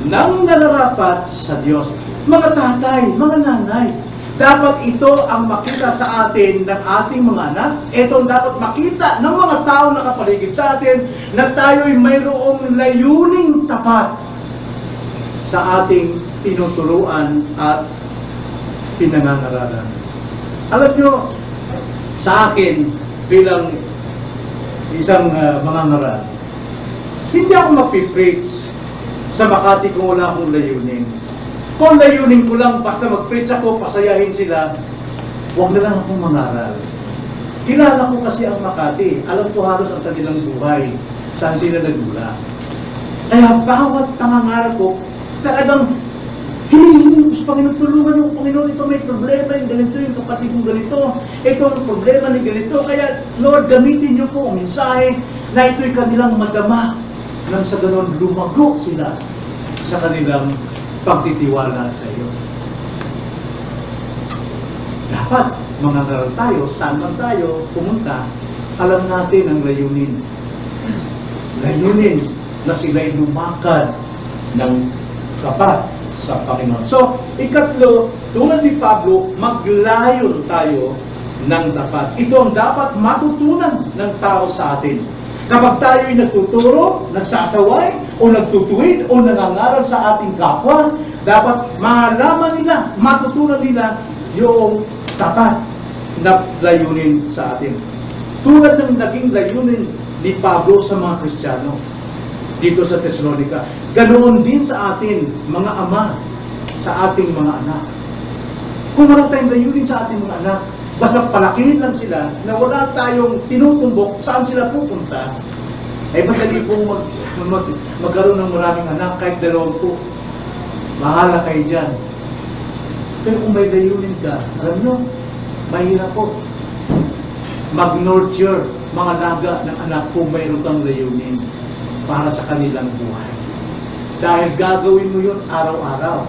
ng nararapat sa Diyos. Mga tatay, mga nanay, dapat ito ang makita sa atin ng ating mga anak. Ito ang dapat makita ng mga tao na kapaligid sa atin na tayo'y mayroong layuning tapat sa ating tinuturuan at pinangangaralan. Alam nyo, sa akin bilang isang mangangaral, hindi ako mapipreach sa Makati kung wala akong layunin. Kung layunin ko lang, basta mag-preach ako, pasayahin sila, huwag na lang akong mangaral. Kilala ko kasi ang Makati. Alam ko halos ang kanilang buhay. Saan sila nagmula. Kaya bawat pangangaral ko, talagang hinihingi ko sa Panginoon, tulungan yung Panginoon, ito may problema, yung ganito, yung kapatid kong ganito, ito ang problema ni ganito. Kaya, Lord, gamitin niyo po ang mensahe na ito'y kanilang madama nang sa ganon lumago sila sa kanilang pagtitiwala sa iyo. Dapat, mangangaral tayo, saan man tayo pumunta, alam natin ang layunin. Layunin na sila'y lumakad ng tapat sa Panginoon. So, ikatlo, tulad ni Pablo, maglayon tayo ng tapat. Ito ang dapat matutunan ng tao sa atin. Kapag tayo'y nagtuturo, nagsasaway, o nagtutuwid, o nangangaral sa ating kapwa, dapat malaman nila, matutunan nila yung tapat na layunin sa atin. Tulad ng naging layunin ni Pablo sa mga Kristiyano dito sa Thessalonica, ganoon din sa atin, mga ama, sa ating mga anak. Kung wala tayong layunin sa ating mga anak, basta palakihin lang sila na wala tayong tinutumbok saan sila pupunta, ay madali po magkaroon ng maraming anak, kahit 20. Mahala kayo dyan. Pero kung may layunin ka, alam nyo, mahirap po mag-nurture mga laga ng anak kung mayroon kang layunin para sa kanilang buhay. Dahil gagawin mo yun araw-araw.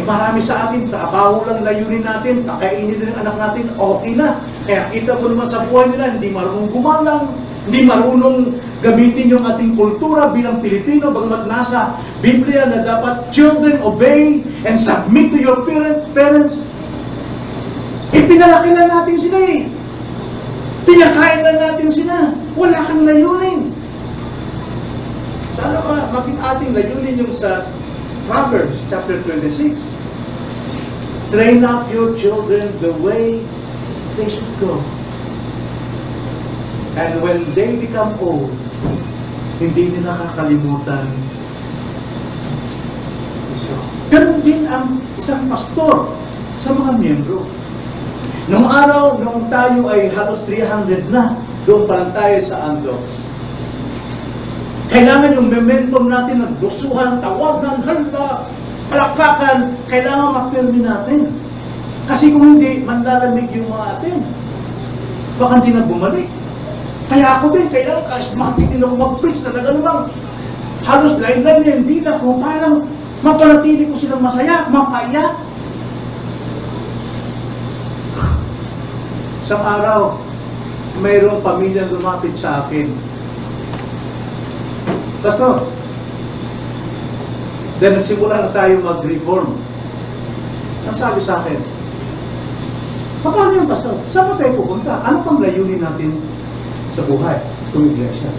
Marami sa atin, trabaho lang layunin natin, kakainin din ang anak natin, okay na. Kaya kita po naman sa buhay nila, hindi marunong gumalang, hindi marunong gamitin yung ating kultura bilang Pilipino, bagamat nasa Biblia na dapat children obey and submit to your parents. Pinalaki na natin sila eh. Pinakain na natin sila. Wala kang layunin. Sana ba maging ating layunin yung sa Proverbs chapter 26. Train up your children the way they should go. And when they become old, hindi nila kakalimutan ito. Ganun din ang isang pastor sa mga miyembro. Noong araw, noong tayo ay halos 300 na, doon pa lang tayo sa Antioch. Kailangan yung momentum natin, naglusuhan, tawagan, handa, palakpakan, kailangan mag-firme natin. Kasi kung hindi, manlalamig yung mga atin. Baka hindi na bumalik. Kaya ako din, kailangan charismatic din ako mag-preach. Talaga namang halos line-line niya, hindi na ako. Parang mapanatili ko silang masaya, mapaiyak. Isang araw, mayroong pamilya lumapit sa akin. Pastor, Then nagsimula na tayo mag-reform. Ang sabi sa akin, paano yung pastor? Saan pa tayo pupunta? Ano pang layunin natin sa buhay? Itong iglesia.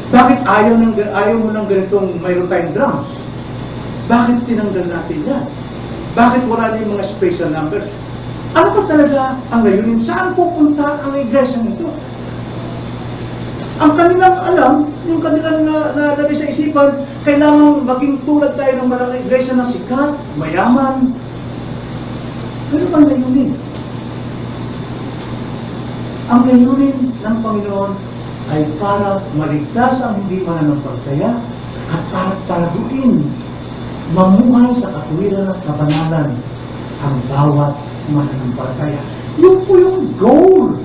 Bakit ayaw mo ng ganitong mayroon tayong drums? Bakit tinanggal natin yan? Bakit wala na yung mga special numbers? Ano pa talaga ang layunin? Saan pupunta ang iglesia nito? Ang kanilang alam, yung kanilang nalagay sa isipan, kailangan maging tulad tayo ng malaking iglesia na sikat, mayaman. Ano bang layunin? Ang layunin ng Panginoon ay para maligtas ang hindi mananampalataya at para palaguin, mamuhay sa katuwiran at kabanalan ang bawat mananampalataya. Yun po yung goal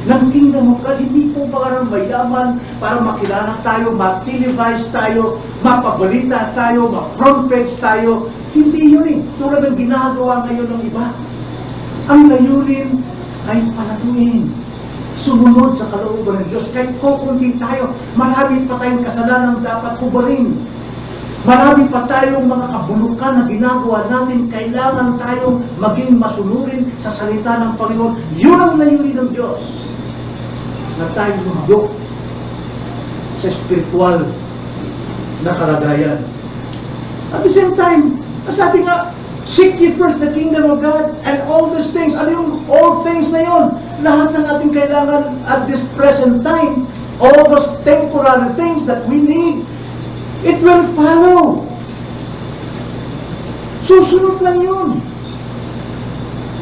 ng Kingdom of God. Hindi po para mayaman, para makilala tayo, ma-televise tayo, mapabalita tayo, ma-front page tayo. Hindi yun eh. Tulad ng ginagawa ngayon ng iba. Ang layunin ay palaguin, sumunod sa kalooban ng Diyos. Kahit kukunti tayo, marami pa tayong kasalanan dapat kubarin. Marami pa tayong mga kabulukan na ginagawa natin. Kailangan tayong maging masunurin sa salita ng Panginoon. Yun ang layunin ng Diyos. Na tayo lumabok sa spiritual na kalagayan. At the same time, sabi nga, seek ye first the kingdom of God and all these things. Ano yung all things na yun? Lahat ng ating kailangan at this present time, all those temporary things that we need, it will follow. Susunod lang yun.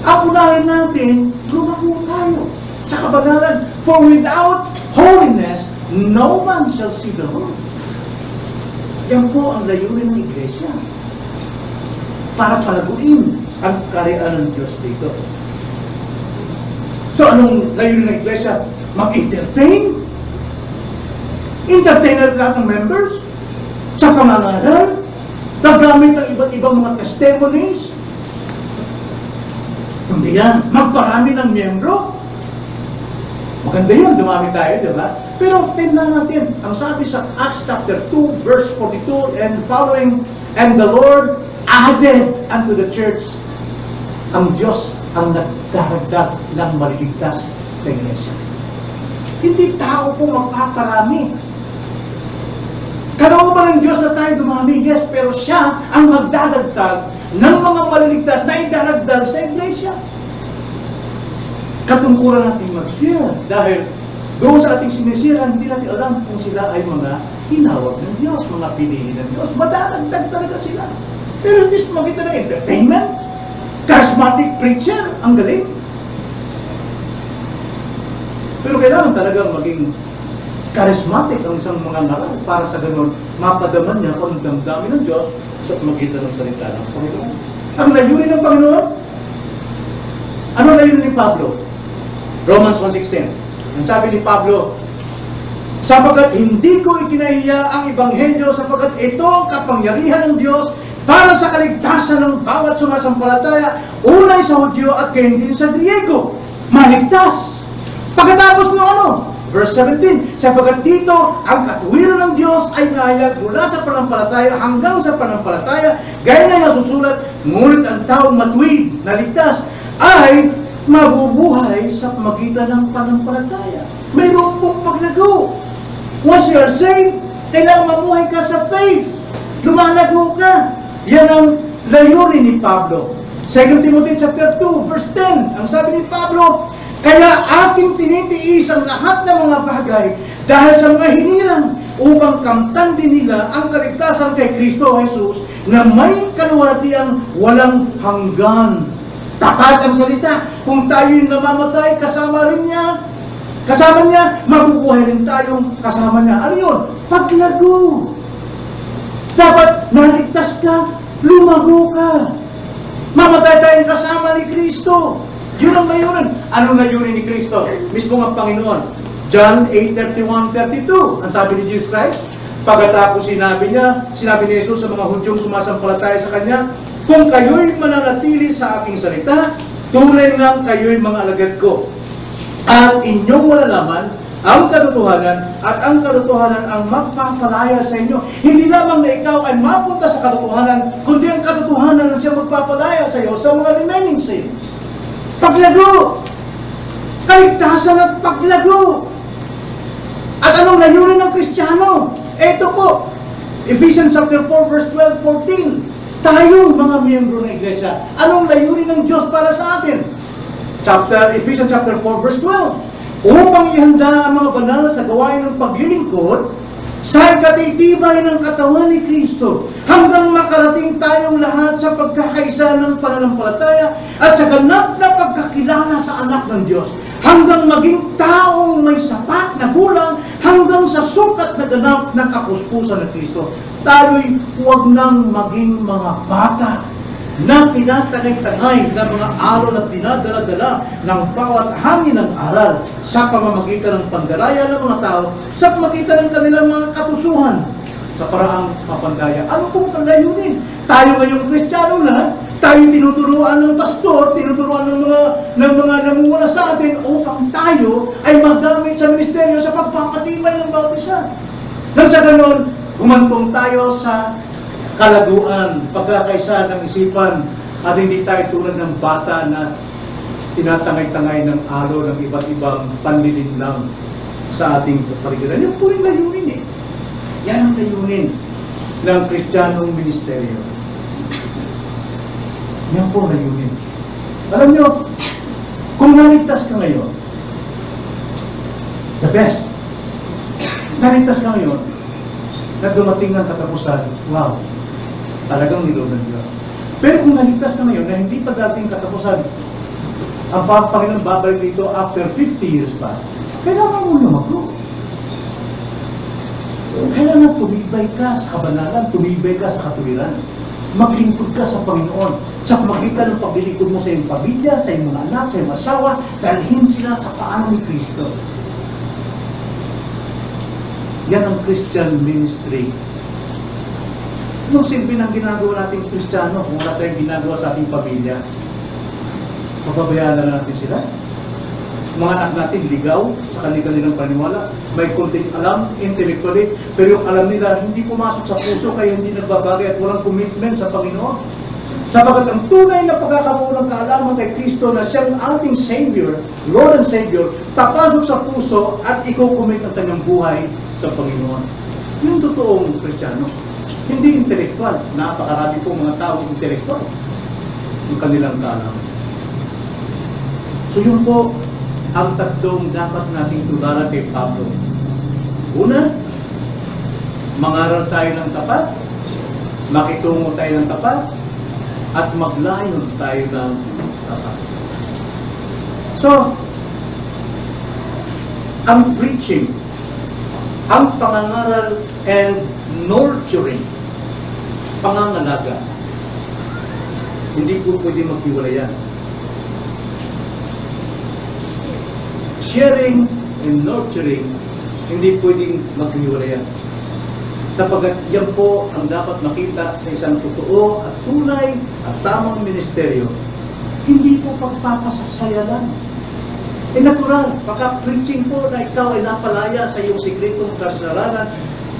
Ang unahin natin, lumago tayo sa kabanalan. For without holiness, no man shall see the Lord. Yan po ang layunin ng iglesia. Para palaguin ang kaharian ng Diyos dito. So, anong layunin ng iglesia? Mag-entertain? Entertain na lahat ng members? Sa pangangaral? Gagamit ng iba't ibang mga testimonies? Hindi yan. Magparami ng miyembro? Maganda yun, dumami tayo, di ba? Pero tingnan natin, ang sabi sa Acts chapter 2, verse 42 and following, and the Lord added unto the church, ang Diyos ang nagdaragdag ng maliligtas sa iglesia. Hindi tao po magpaparami. Kalooban ng Diyos na tayo dumami, yes, pero siya ang magdadagdag ng mga maliligtas na idaragdag sa iglesia. Katungkulan natin mag-share dahil doon sa ating sinisiran, hindi natin alam kung sila ay mga tinawag ng Diyos, mga pinili ng Diyos. Madadagdag talaga sila. Pero hindi makita ng entertainment, charismatic preacher, ang galing. Pero kailangan talagang maging charismatic ang isang mga ngaral para sa ganun, mapadaman niya kung ang damdamin ng Diyos sa pamagitan ng salita ng Panginoon. Ang layunin ng Panginoon? Ano layunin ni Pablo? Romans 1:16. Ang sabi ni Pablo, sapagkat hindi ko ikinahiya ang Ebanghelyo, sapagkat ito ang kapangyarihan ng Diyos para sa kaligtasan ng bawat sumasampalataya, unay sa Hudyo at gayon din sa Griego. Maligtas. Pagkatapos ng ano? Verse 17, sapagkat dito ang katuwiran ng Diyos ay nahayag mula sa panampalataya hanggang sa panampalataya, gaya na nasusulat, ngunit ang taong matuwid na ligtas ay mabubuhay sa pamagitan ng panampalataya. Mayroon pong paglago. Once you are saved, kailangan mamuhay ka sa faith. Lumalago ka. Yan ang layunin ni Pablo. 2 Timothy chapter 2, verse 10. Ang sabi ni Pablo, kaya aking tinitiis ang lahat ng mga bagay dahil sa mga hinirang upang kamtan din nila ang kaligtasan kay Kristo Jesus na may kaluwalhatiang walang hanggan. Tapat ang salita. Kung tayo'y namamatay, kasama niya, mabubuhay rin tayong kasama niya. Ano yun? Paglago. Dapat naligtas ka, lumago ka. Mamatay tayong kasama ni Kristo. Yun ang layunin. Anong layunin ni Kristo? Mismo ang Panginoon. John 8:31-32. Ang sabi ni Jesus Christ, pagkatapos sinabi ni Jesus sa mga Hudyong sumasampalataya sa Kanya, kung kayo'y mananatili sa aking salita, tunay ngang kayo'y mga alagad ko. At inyong malalaman ang katotohanan, at ang katotohanan ang magpapalaya sa inyo. Hindi lamang na ikaw ay mapunta sa katotohanan, kundi ang katotohanan na siya magpapalaya sa iyo sa mga remaining sin. Paglago! Kaligtasan at paglago! At anong layunin ng Kristiyano? Ito po, Ephesians chapter 4, verse 12-14. Tayo, mga miyembro ng iglesia, anong layunin ng Diyos para sa atin? Ephesians chapter 4, verse 12. Upang ihanda ang mga banal sa gawain ng paglilingkod sa ikatitibay ng katawan ni Kristo, hanggang makarating tayong lahat sa pagkakaisa ng pananampalataya at sa ganap na pagkakilala sa anak ng Diyos, hanggang maging taong may sapat na gulang, hanggang sa sukat na ganap ng kapuspusan ng Kristo. Tayo'y huwag nang maging mga bata na tinatangay-tangay ng mga alon at dinadala-dala ng bawat hangin ng aral sa pamamagitan ng pandaraya ng mga tao, sa pamamagitan ng kanilang mga katusuhan sa paraang mapandaya. Ano pong layunin? Tayo ngayong Kristiyano na, tayo tinuturuan ng pastor, tinuturuan ng mga namumuna sa atin upang tayo ay magamit sa ministeryo sa pagpapatibay ng bawat isa. Nang sa ganon, humantong tayo sa kalaguan, pagkakaisa ng isipan, at hindi tayo tulad ng bata na tinatangay-tangay ng alo ng iba't ibang panlilinlang sa ating kapaligiran. Yan po yung layunin eh. Yan ang layunin ng Kristiyanong ministeryo. Yan po ang layunin. Alam nyo, kung naligtas ka ngayon, the best. Naligtas ka ngayon, na dumating ng katapusan, wow, talagang niloob ng Diyos. Pero kung naligtas ka ngayon na hindi pa dating katapusan, ang Panginoon babalik dito after 50 years pa, kailangan mo lumago. Kailangan tumibay ka sa kabanalan, tumibay ka sa katuwiran. Maglingkod ka sa Panginoon. Sa pamagitan ng paglilingkod mo sa iyong pamilya, sa iyong mga anak, sa iyong asawa, dalhin sila sa paan ni Kristo. Yan ang Christian ministry. Anong silbi ng ginagawa nating Kristiyano kung wala tayong ginagawa sa ating pamilya? Papabayaan na natin sila? Mga anak natin ligaw sa kanilang paniwala, may konting alam intellectually, pero yung alam nila hindi pumasok sa puso, kaya hindi nagbabagay at walang commitment sa Panginoon. Sapagat ang tunay na pagkakaroon ng kaalaman kay Kristo na siyang ating Savior, Lord and Savior, papasok sa puso at iko-commit ang kanyang buhay sa Panginoon. Yung totoong Kristiyano. Hindi intelektual. Napakarami po mga taong intelektual yung kanilang kaalaman. So yun po ang tatlong dapat nating tularan kay Pablo. Una, mangaral tayo ng tapat, makitungo tayo ng tapat, at maglayon tayo ng tapat. So, ang preaching, ang pangangaral and nurturing, pangangalaga, hindi po pwede maghiwalay yan. Sharing and nurturing, hindi pwedeng maghiwalay yan. Sapagat yan po ang dapat makita sa isang totoo at tunay at tamang ministeryo. Hindi po pagpapasasaya lang. Natural, pagka-preaching po na ikaw ay napalaya sa iyong sikretong kasalanan,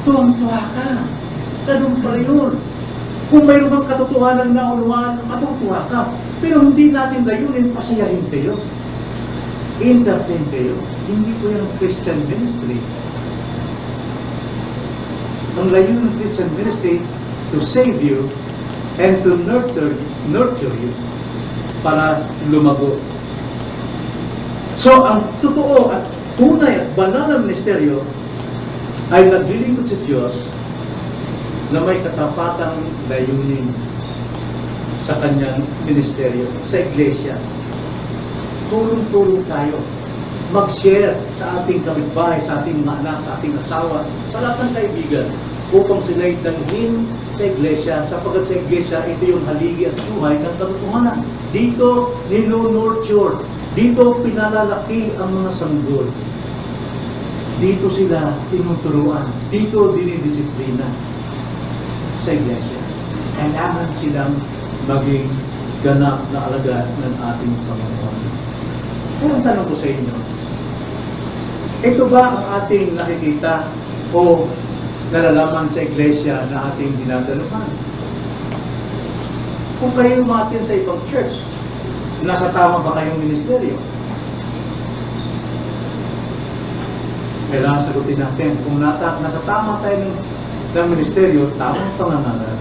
tuwang-tuwa ka. Ganun pa rin yun. Kung mayroon kang katotohanan na unawaan, matutuwa ka. Pero hindi natin layunin, pasayahin kayo. Entertain kayo. Hindi po yan ang Christian ministry. Ang layunin ng Christian ministry, to save you and to nurture you para lumago. So, ang totoo at tunay at banal na ministeryo ay naglilingkod sa Diyos na may katapatang layunin sa kanyang ministeryo, sa iglesia. Tulong-tulong tayo. Mag-share sa ating kapitbahay, sa ating mga anak, sa ating asawa, sa lahat ng kaibigan, upang sila'y dalhin sa iglesia, sapagkat sa iglesia, ito yung haligi at suhay ng katotohanan. Dito, nino-nurture. Dito, pinalalaki ang mga sanggol. Dito sila tinuturuan. Dito, dinidisiplina sa iglesia. Kailangan silang maging ganap na alaga ng ating Panginoon. Kaya ang tanong ko sa inyo, Ito ba ang ating nakikita o nalalaman sa iglesia na ating dinadaluhan? Kung kayo umatin sa ibang church, nasa tama ba kayong ministeryo? Kailangan sagutin natin. Kung nasa tama tayo ng ministeryo, tamang pangangaral,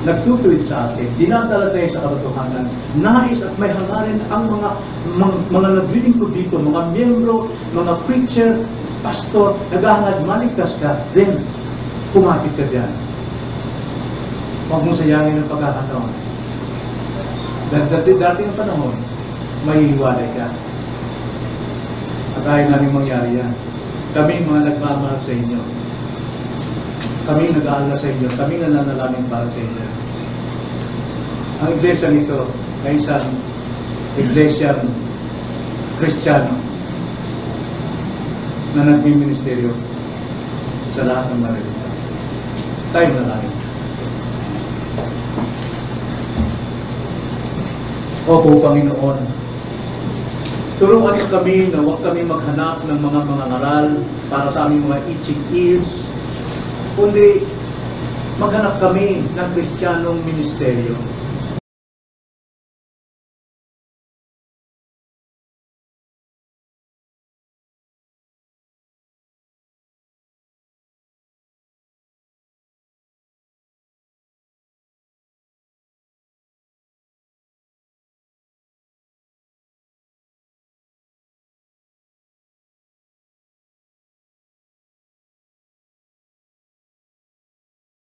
nagtutuwid sa atin, dinadala tayo sa katotohanan, nais at may hangarin ang mga naglilingkod dito, mga miyembro, mga preacher, pastor, naghahangad, maligtas ka, then, kumapit ka dyan. Huwag mong sayangin ang pagkakataon. Dati ng panahon, mahihiwalay ka. At ayaw namin mangyari yan. Kami mga nagmamahal sa inyo. Kami nag-aalala sa inyo. Kami nananalangin para sa inyo. Ang iglesia nito ay isang iglesia Kristiyano na nagmi-ministeryo sa lahat ng maririnig. Tayo nanalangin. Opo, Panginoon, tulungan niyo kami na huwag kami maghanap ng mga ngaral para sa aming mga itching ears, kundi maghanap kami ng Kristiyanong ministeryo